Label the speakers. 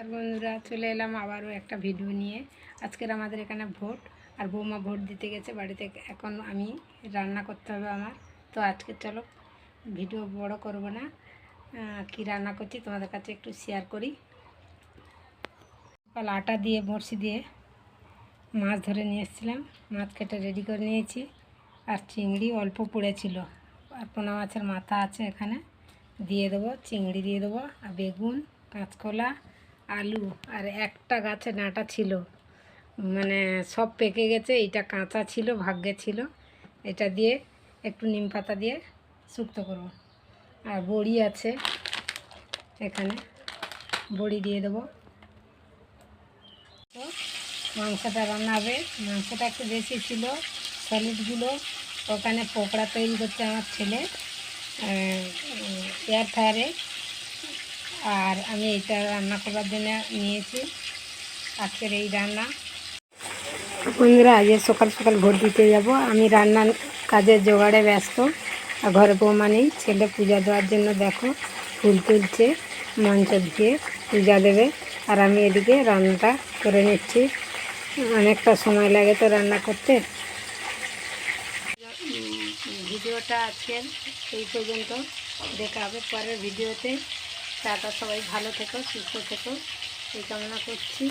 Speaker 1: নমস্কার বন্ধুরা, চলে এলাম আবারও একটা ভিডিও নিয়ে। আজকের আমাদের এখানে ভোট, আর বৌমা ভোট দিতে গেছে বাড়িতে। এখন আমি রান্না করতে হবে আমার। তো আজকে চলো, ভিডিও বড় করব না, কি রান্না করছি তোমাদের কাছে একটু শেয়ার করি। সকাল আটা দিয়ে বড়শি দিয়ে মাছ ধরে নিয়ে এসেছিলাম, মাছ কেটে রেডি করে নিয়েছি। আর চিংড়ি অল্প পড়েছিল, আর পোনা মাছের মাথা আছে এখানে, দিয়ে দেবো। চিংড়ি দিয়ে দেবো, আর বেগুন, কাঁচকলা, আলু, আর একটা গাছে ডাঁটা ছিল, মানে সব পেকে গেছে, এইটা কাঁচা ছিল, ভাগ্যে ছিল। এটা দিয়ে একটু নিম পাতা দিয়ে শুক্তো করব। আর বড়ি আছে এখানে, বড়ি দিয়ে দেবো। তো মাংসটা রান্না হবে। মাংসটা একটু বেশি ছিল, সলিডগুলো ওখানে পকোড়া তৈরি করছে আমার ছেলে এয়ার ফ্রায়ারে। আর আমি এটা রান্না করার জন্য নিয়েছি আজকের এই রান্না। বন্ধুরা, আজ সকাল সকাল ভোট দিতে যাব। আমি রান্নার কাজের জোগাড়ে ব্যস্ত, আর ঘরে বৌমা নেই। ছেলে পূজা দেওয়ার জন্য দেখো ফুল তুলছে, মঞ্চ দিয়ে পূজা দেবে। আর আমি এদিকে রান্নাটা করে নিচ্ছি। অনেকটা সময় লাগে তো রান্না করতে। ভিডিওটা আজকের এই পর্যন্ত, দেখা হবে পরের ভিডিওতে। টাটা, সবাই ভালো থেকো, সুস্থ থেকো, এই কামনা করছি।